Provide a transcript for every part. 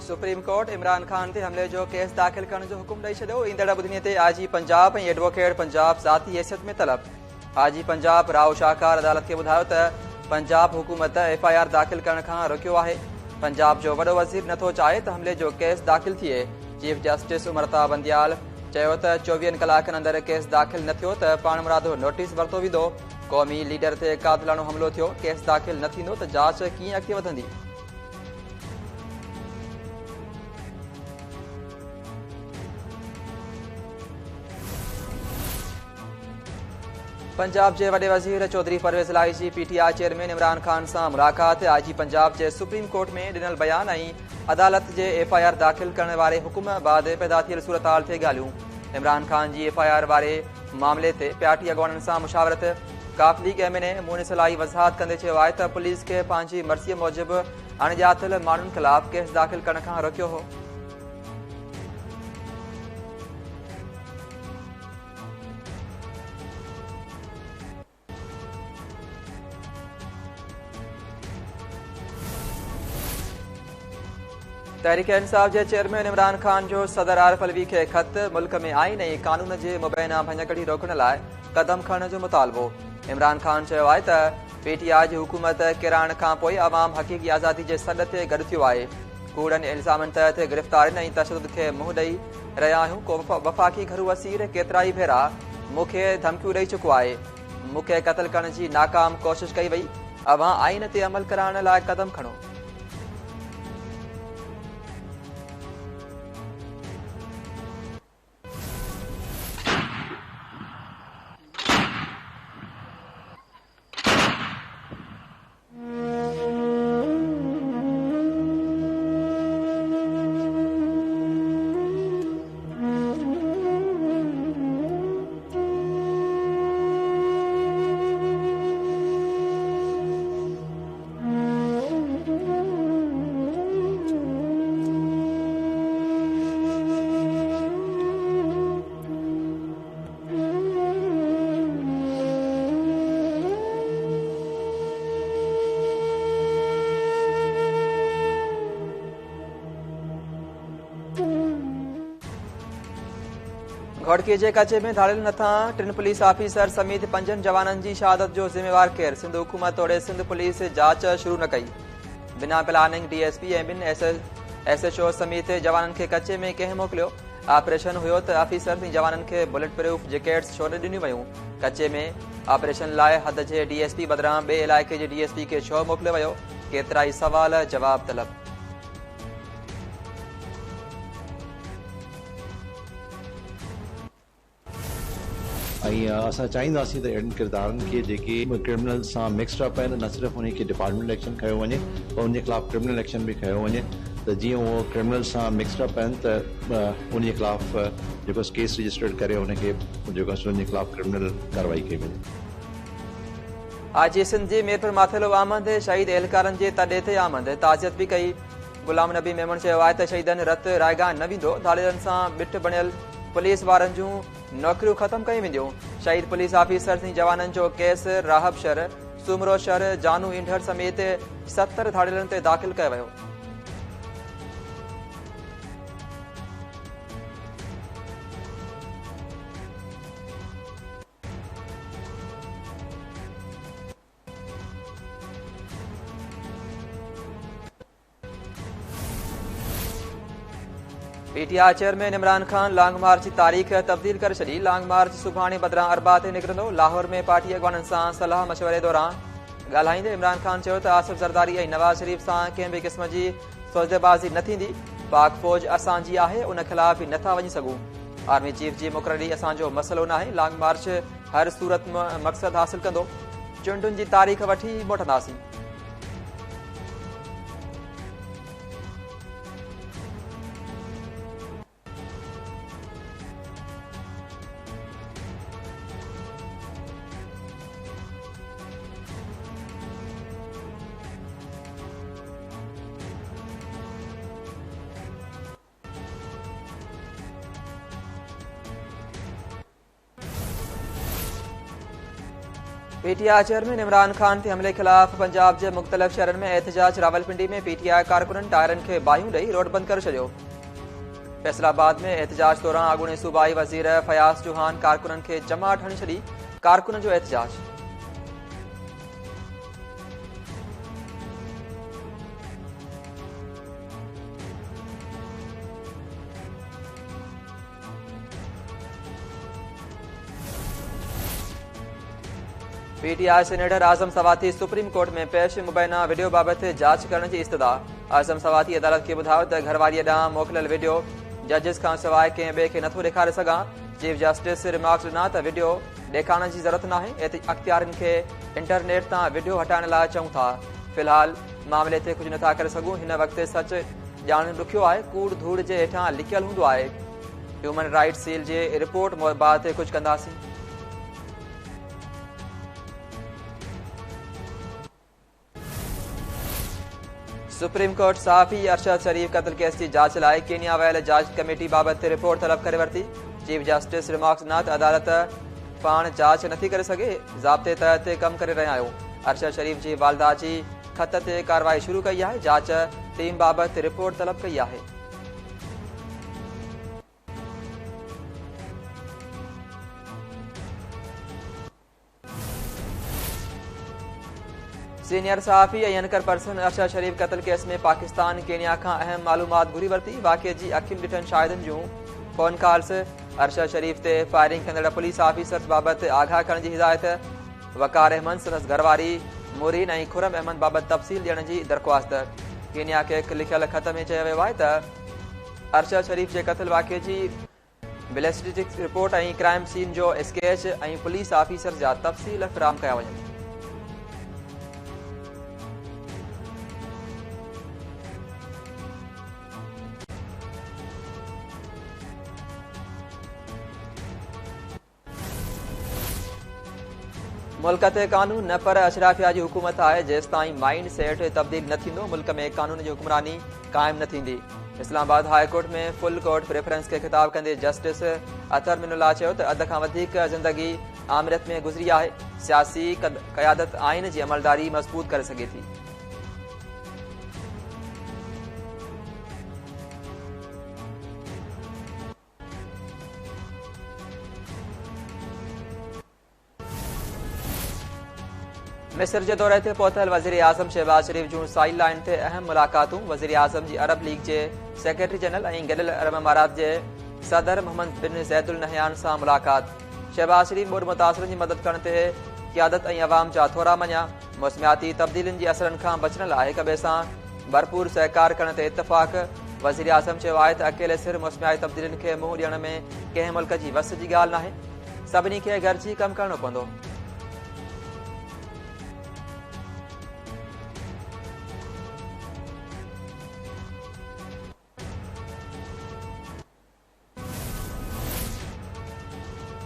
Supreme court Imran Khan ते हमले जो केस दाख़िल करण जो हुकुम ॾेई छॾियो। ईंदड़ ॿुधनीअ ते आजी पंजाब ऐं एडवोकेट पंजाब ज़ाती हैसियत में तलब। आजी पंजाब राव शाहकार अदालत खे ॿुधायो त पंजाब हुकूमत FIR दाख़िल करण खां रोकियो आहे। पंजाब जो वॾो वज़ीर नथो चाहे त हमले जो केस दाख़िल थिए। चीफ जस्टिस उमरता बंदियाल चयो त 24 कलाकनि अंदरि केस दाख़िल न थियो त पाण मुरादो नोटिस वरितो वेंदो। क़ौमी लीडर ते कातिलाणो हमलो थियो, केस दाख़िल न थींदो त जांच कीअं अॻिते वधंदी। पंजाब के वडे वज़ीर चौधरी परवेज़ इलाही जी PTI चेयरमैन इमरान खान से मुलाकात। आजी पंजाब के सुप्रीम कोर्ट में दिनल बयान और अदालत के FIR दाख़िल करने वाले हुकुम बाद पैदा थियल सूरत हाल ते ॻाल्हियूं। इमरान खान की FIR वाले मामले ते पार्टी अगवाननि से मुशावरत। काफ लीग MNA मुनिस इलाही वज़ाहत कंदे चयो आहे त पुलिस के पंहिंजी मर्ज़ीअ मूजिब अणॼातल माण्हुनि ख़िलाफ़ केस दाख़िल करण खां रोकियो हो। तहरीक इंसाफ के चेयरमैन इमरान खान जो सदर आरिफ अलवी के खत। मुल्क में आईन और कानून के मुबैना भञकड़ी रोकण लाइ कदम खणण जो मुतालबो। इमरान खान चयो आहे त PTI जी हुकूमत किराइण खां पोइ अवाम हक़ीक़ी आज़ादी के सॾ ते गॾु थियो आहे। कूड़नि इल्ज़ामनि तहत गिरफ़्तारियुनि ऐं तशदुद खे मुंहुं ॾेई रहिया आहियूं। को वफ़ाक़ी घरू वसीर केतिरा ई भेरा मूंखे धमकियूं ॾेई चुको आहे। मूंखे क़त्ल करण जी नाकाम कोशिश कई वई। अव्हां आइन ते अमल कराइण लाइ कदम खणो। घोड़की के कचे में धाड़ियल नथा 3 पुलिस ऑफिसर समेत 5 जवानन की शहादत जो जिम्मेवार केर। सिंध हुकूमत तोड़े सिंध पुलिस जांच शुरू न कई। बिना प्लानिंग DSP ऐं 2 SHO समेत जवानन के कचे में कंहिं मोकिलियो। ऑपरेशन हुयो त ऑफिसर ऐं जवानन के बुलेट प्रूफ जैकेट्स छो न ॾिनियूं वयूं। कचे में ऑपरेशन लाइ हद जे DSP बदिरां ॿिए इलाइक़े जे DSP के छो मोकिलियो वियो। केतिरा ई सवाल जवाब तलब। असां चाहींदासीं त अहिड़नि किरदारनि खे जेके क्रिमिनल सां मिक्सड अप आहिनि, न सिर्फ़ु उन खे डिपार्टमेंटल एक्शन खयो वञे पर उनजे ख़िलाफ़ क्रिमिनल एक्शन बि खयो वञे। त जीअं उहो क्रिमिनल सां मिक्सड अप आहिनि त उनजे ख़िलाफ़ जेको केस रजिस्टर्ड करे उनखे जेको उनजे ख़िलाफ़ क्रिमिनल कार्रवाई कई वञे। आज सिंध जे मीरपुर माथिलो आमद शहीद एहलकारनि जे तॾे ते आमद ताज़ियत बि कई। गुलाम नबी मेमन चयो आहे त शहीदनि रत रायगान न वेंदो। धाड़ियलनि सां बिठ बणियल पुलिस वारनि जूं नौकरियूं ख़त्म कयूं वेंदियूं। शहीद पुलिस ऑफिसर ऐं जवाननि जो केस राहब शहर, सूमरो शहर, जानू ईंदड़ समेत 70 धाड़ियलनि ते दाख़िल कयो वियो। PTI chairman Imran Khan long march की तारीख़ तब्दील कर छॾी। लॉन्ग मार्च सुभाणे बदिरां अरबा ते निकिरंदो। लाहौर में पार्टी अगवाननि सां सलाह मशवरे दौरान ॻाल्हाईंदे इमरान खान चयो त आसिफ ज़रदारी ऐं नवाज़ शरीफ सां कंहिं बि क़िस्म जी सौदेबाज़ी न थींदी। पाक फौज असांजी आहे, उन ख़िलाफ़ नथा वञी सघूं। आर्मी चीफ जी मुक़ररी असांजो मसइलो न आहे। लॉन्ग मार्च हर सूरत मक़सद हासिल कंदो। चूंडुनि जी तारीख़ वठी मोटंदासीं। पीटीआई चेयरमैन इमरान खान के हमले खिलाफ पंजाब के मुख्तलिफ शहरन में एहतजाज। रावलपिंडी में पीटीआई कारकुनन टायरन के बायूं ॾेई रोड बंद कर छॾियो। फैसलाबाद में एहतजाज दौरान अॻूणे सूबाई वज़ीर फयाज़ चौहान कारकुनन के जमा हणी छॾी। कारकुनन जो एहतजाज। पीटीआई सीनेटर आजम सवाती सुप्रीम कोर्ट में पेश मुबैना वीडियो बाबत जांच करण की इस्तदा। आजम सवाती अदालत के बुधायो त घरवारी ॾांहुं मोकिलियल वीडियो जजिस खां सवाइ कंहिं ॿिए खे नथो ॾेखारे सघां। चीफ जस्टिस रिमार्क्स ॾिना त वीडियो ॾेखारण की ज़रूरत नाहे, अख़्तियारनि खे इंटरनेट तां वीडियो हटाइण लाइ चऊं था। फ़िलहाल मामले ते कुझु नथा करे सघूं। हिन वक़्तु सच ॼाणणु ॾुखियो आहे। कूड़ धूड़ जे हेठां लिखियल हूंदो आहे। ह्यूमन राइट्स सील जे रिपोर्ट बाबति कुझु कंदासीं। सुप्रीम कोर्ट सहाफ़ी अरशद शरीफ कत्ल केस की जांच लाइ केनिया वियल जांच कमेटी बाबत रिपोर्ट तलब करे वरिती। चीफ जस्टिस रिमार्क्स ॾिना त अदालत पाण जांच नथी करे सघे, ज़ाब्ते तहत कम करे रहिया आहियूं। अरशद शरीफ जी वालदा जी खत ते कार्रवाई शुरू कई आहे। जांच टीम बाबत रिपोर्ट तलब कई आहे। सीनियर सहाफ़ी ऐं एंकर पर्सन अरशद शरीफ कत्ल केस में पाकिस्तान केनिया खां अहम मालूमात घुरी वरिती। वाक़े जी अखियुनि ॾिठनि शाहिदनि जूं फोन कॉल्स, अरशद शरीफ ते फायरिंग कंदड़ पुलिस ऑफिसर्स बाबति आगाह करण जी हिदायत। वकार अहमद संदसि घरवारी मुरीन ऐं खुरम अहमद बाबति तफ़सील ॾियण जी दरख़्वास्त। केनिया खे लिखियल खत में चयो वियो आहे त अरशद शरीफ जे क़त्ल वाक़े जी बैलिस्टिक रिपोर्ट ऐं क्राइम सीन जो स्केच ऐं पुलिस ऑफिसर जा तफ़सील फ़राहम कया वञनि। मुल्क ते कानून न पर अशराफिया जी हुकूमत आहे। जेसिताईं माइंड सेट तब्दील न थींदो, मुल्क में कानून जी हुक्मरानी क़ाइम न थींदी। इस्लामाबाद हाई कोर्ट में फुल कोर्ट प्रेफरेंस के खिताब कंदे जस्टिस अतर मिनुल्लाह चयो त अध खां वधीक ज़िंदगी आमिरत में गुज़री आहे। सियासी क़यादत आइन जी अमलदारी मज़बूत करे सघे थी। मिस्र जे दौरे ते पहुतल वज़ीर आज़म शहबाज शरीफ जूं साइड लाइन ते अहम मुलाक़ातूं। वज़ीर आज़म जी अरब लीग जे सेक्रेटरी जनरल ऐं गॾियल अरब अमारात जे सदर मोहम्मद बिन ज़ैदुल नहयान सां मुलाक़ात। शहबाज शरीफ मुड़ मुतासिरनि जी मदद करण ते क़यादत ऐं अवाम जा थोरा मञा। मौसमियाती तब्दीलियुनि जे असरनि खां बचण लाइ हिक ॿिए सां भरपूर सहकार करण ते इतफ़ाक़। वज़ीर आज़म चयो आहे त अकेले सिर मौसमियाती तब्दीलियुनि खे मुंहुं ॾियण में कंहिं मुल्क जी वस जी ॻाल्हि नाहे, सभिनी खे गॾिजी कमु करणो पवंदो।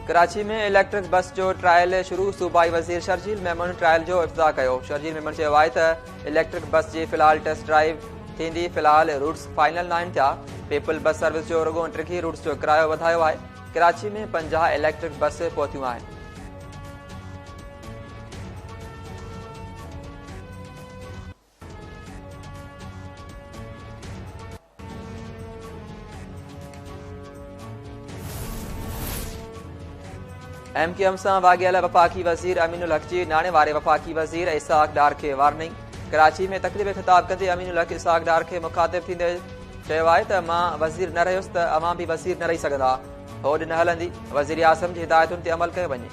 कराची में इलेक्ट्रिक बस जो ट्रायल शुरू। सूबाई वज़ीर शर्जील मेमन ट्रायल जो इफ्तिताह कयो। शर्जील मेमन चयो आहे त इलेक्ट्रिक बस जी फ़िलहाल टेस्ट ड्राइव थींदी। फ़िलहाल रूट्स फाइनल न आहिनि थिया। पीपल बस सर्विस जो रुगो 30 रूट्स जो किरायो वधायो आहे। कराची में 50 इलेक्ट्रिक बस पहुतियूं आहिनि। MQM सां वाॻियल वफ़ाक़ी वज़ीर अमीनुल हक़ जी नाणे वारे वफ़ाक़ी वज़ीर इसाक़ डार खे वार्निंग। कराची में तक़रीब ख़िताब कंदे अमीनुल हक़ इसाक़ डार खे मुखातिब थींदे चयो आहे त मां वज़ीर न रहियुसि त अवां बि वज़ीर न रही सघंदा। होॾ न हलंदी। वज़ीर आज़म जी हिदायतुनि ते अमल कयो वञे।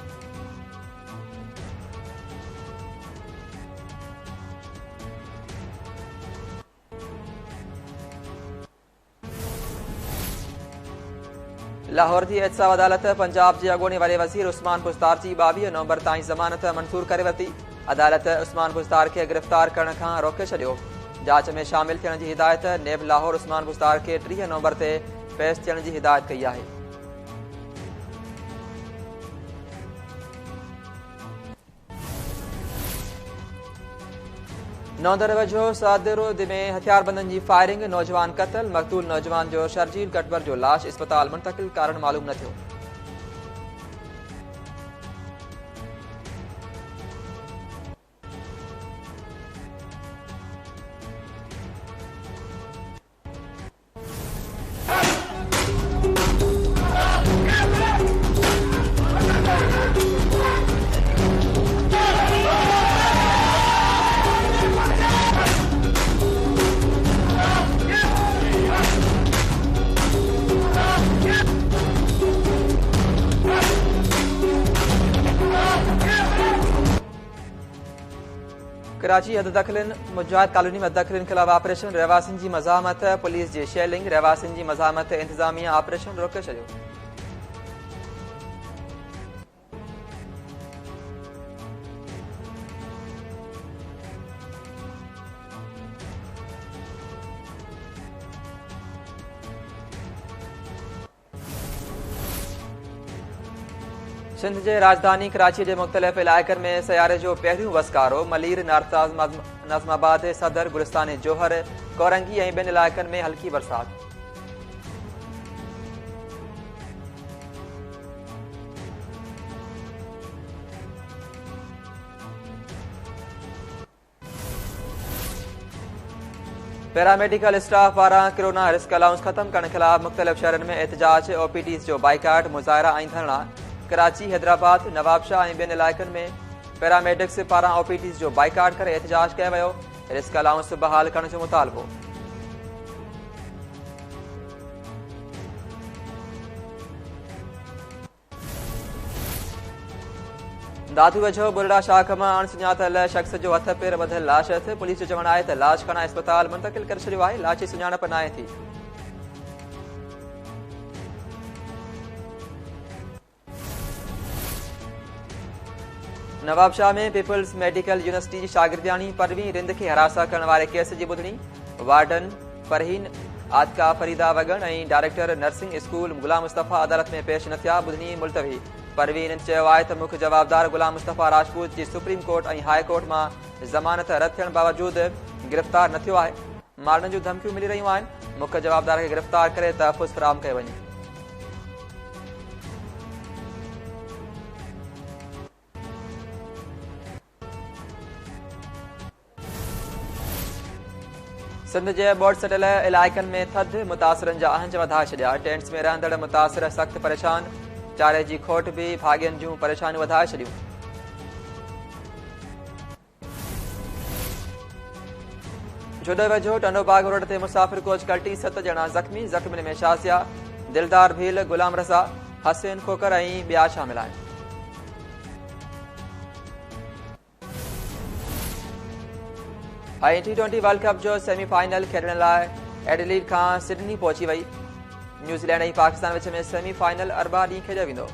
लाहौर की एहतसाब अदालत पंजाब जे अॻूणे वारे वज़ीर उस्मान पुस्तार जी 22 नवंबर ताईं ज़मानत मंज़ूर करे वरिती। अदालत उस्मान पुस्तार खे गिरफ़्तार करण खां रोके छॾियो। जांच में शामिल थियण जी हिदायत। नेब लाहौर उस्मान पुस्तार खे 30 नवंबर ते पेश थियण जी हिदायत कई आहे। नौदरवजो सादिरुद में हथियारबंदनि जी फायरिंग। नौजवान क़त्ल। मक़तूल नौजवान जो शर्जील कटबर जो लाश इस्पताल मुंतकिल। कारण मालूम न थियो। कराची हद दखिलनि मुजाहिद कॉलोनी में दखिलनि खिलाफ ऑपरेशन रहवासियुनि जी मज़ाहमत पुलिस जी शेलिंग रहवासियुनि जी मज़ाहमत इंतजामिया ऑपरेशन रोके छॾियो। सिंध के राजधानी कराची के मुख्तलिफ इलाक़नि में सियारे जो पहिरियों वसकारो मलीर नाज़माबाद सदर गुलिस्तान जोहर कोरंगी ऐं ॿिनि इलाइक़नि में हल्की बरसात। पैरामेडिकल स्टाफ पारां कोरोना रिस्क अलाउंस ख़त्म करण खिलाफ मुख्तलिफ शहरनि में एहतजाज ओपीटीज़ जो बाइकाट मुज़ाहिरा ऐं धरना। कराची हैदराबाद नवाबशाह ऐं ॿिनि इलाइक़नि में पैरामेडिक्स पारां ओपीटीज़ जो बाइकाट करे एहतजाज कयो वियो। रिस्क अलाउंस बहाल करण जो मुतालबो। दादू वेझो बुरड़ा शाख मां अणसुञातल शख़्स जो हथ पेर ॿधल लाश हथ। पुलिस जो चवणु आहे त लाश खणा अस्पताल मुंतक़िल करे छॾियो आहे। लाश जी सुञाणप नाहे थी। नवाबशाह में पीपल्स मेडिकल यूनिवर्सिटी जी शागिर्दियाणी परवीन रिंद के हरासा करण वारे केस जी ॿुधणी। वार्डन फरहीन आतका फरीदा वगन ऐं डायरेक्टर नर्सिंग स्कूल गुलाम मुस्तफ़ा अदालत में पेश न थिया। ॿुधणी मुलतवी। परवीन चयो आहे त मुख्य जवाबदार गुलाम मुस्तफ़ा राजपूत जी सुप्रीम कोर्ट ऐं हाई कोर्ट मां ज़मानत रद्द थियण बावजूदि गिरफ़्तार न थियो आहे। मारणनि जूं धमकियूं मिली रहियूं आहिनि। मुख्य जवाबदार खे गिरफ़्तार करे तहफ़ुज़ फ़राहम कयो वञे। सिंध के ॿोड़ सटियल इलाइक़नि में थधि मुतासिरनि जा आहंज वधाए छॾिया। टेंट्स में रहंदड़ मुतासिर सख़्त परेशान। चारे जी खोट भी भाॻियुनि जूं परेशानियूं वधाए छॾियूं। जुडो वेझो टंडोबाग रोड ते मुसाफ़िर कोच कल्टी 7 ॼणा ज़ख़्मी। ज़ख़्मियुनि में शाज़िया दिलदार भील गुलाम रज़ा हसन खोकर ऐं ॿिया शामिल आहिनि। T20 वर्ल्ड कप जो सेमीफाइनल खेॾण लाइ एडिलेड खां सिडनी पहुची वई। न्यूज़ीलैंड ऐं पाकिस्तान विच में सेमीफाइनल अरबा ॾींहुं खेॾियो वेंदो।